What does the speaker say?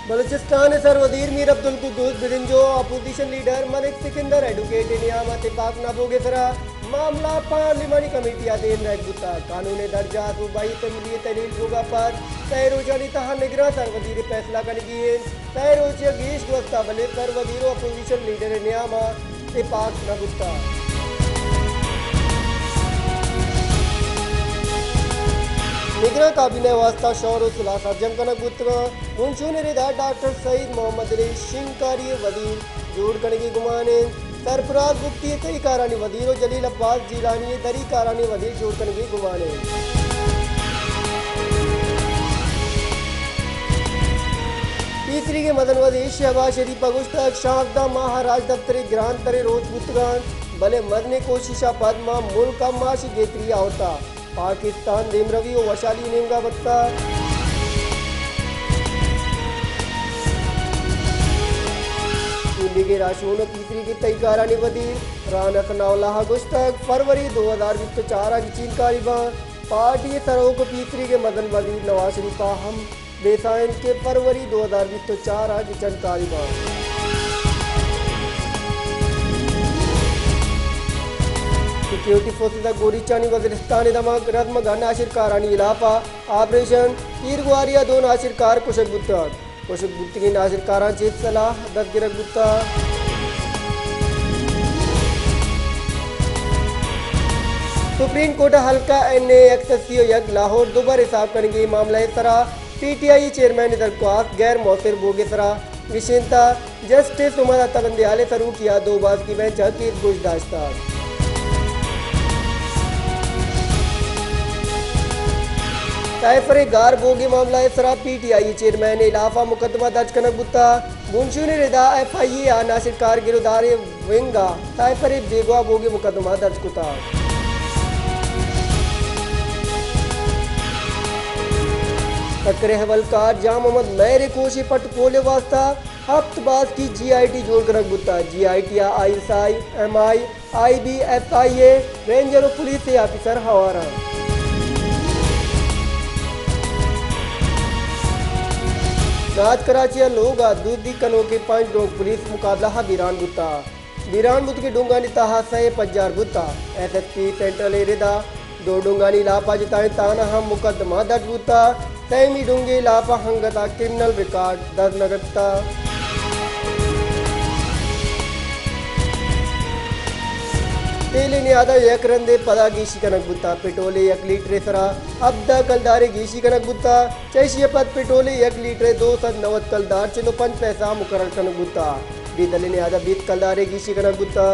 बलूचिस्तान सर वजीर Mir Abdul Quddus Bizenjo opposition leader Malik Sikandar advocate नियामत पाक नाबोगे सरा मामला पार्लिमानी कमेटी अधीन रहगुता कानून दर्जा सूबाई तमली तलील होगा पर तैरोजानी तहा निगरान सर वजीर फैसला करने तैरोज गीश दोस्ता बले सर वजीर अपोजिशन लीडर नियामत पाक नाबुता निगरान काबिने वास्ता शौर और सुलह सर्जम कनक बुत्र मुंशून रिदा डॉक्टर सईद मोहम्मद अली शिंकारी वजीर जोड़ कनगी गुमाने सरफराज गुप्ती कई कारानी वजीर और जलील अब्बास जीलानी दरी कारानी वजीर जोड़ कनगी गुमाने तीसरी के मदन वजीर शहबाज शरीफ अगुश्तक शाहदा महाराज दफ्तर ग्रांत तरे रोज बुतगान भले मदने कोशिशा पदमा मुल्क का माशी गेतरी आवता पाकिस्तान देम रवि और वशाली नेमगा बत्ता इंडी के राशों तीसरी की तैकारानी वजीर रानक नौलाह गुश्तक फरवरी 2024 की चीन कारिबा पार्टी सरों को तीसरी के मदन वजीर नवाज शरीफ हम बेसाइन के फरवरी 2024 की चंद कारिबा सिक्योरिटी फोर्सेस गोरी चानी वजीरिस्तान दमक रद्म गन आशिरकारानी इलाफा ऑपरेशन तीरगुआरिया दो नाशिरकार कुशक बुत्त की नाशिरकारा चेत सलाह दस गिरक बुत्ता सुप्रीम कोर्ट हल्का NA एक्सेसियो यक लाहौर दोबारा हिसाब करेंगे मामला सरा PTI चेयरमैन दरख्वास्त गैर मौसर बोगे सरा विशेषता जस्टिस उमर तबंदियाले सरू किया दो बाज की बेंच की गुजदाश्ता ताइफरे गार बोगी मामला सरा PTI चेयरमैन इलाफा मुकदमा दर्ज कनक बुत्ता मुंशून रिदा FIA नासिर कार गिरदारे विंगा ताइफरे बेगवा बोगी मुकदमा दर्ज कुता तकरे हवलकार जाम मोहम्मद मेरे कोशी पट कोले वास्ता हफ्तबाज की GIT जोड़ कनक बुत्ता GIT ISI MI IB FIA ranger और पुलिस से ऑफिसर हवारा नाज कराची लोग दूधी कनो के 5 डोंग पुलिस मुकाबला बीरान बुत के डूंगानी तहा सहे पज्जार बुता SSP सेंट्रल एरिया दो डूंगानी लापा जिताए ताना हम मुकदमा दर्ज बुता तैमी डूंगे लापा हंगता क्रिमिनल रिकॉर्ड दर्ज नगरता तेले ने आधा एक रंदे पदा गीशी कनक बुत्ता पेटोले 1 लीटर सरा अब्दा कलदारे गीशी कनक बुत्ता चैशिय पद पेटोले 1 लीटर 290 कलदार चलो 5 पैसा मुकर्रर कनक बुत्ता बीतले ने आधा 20 कलदारे गीशी कनक बुत्ता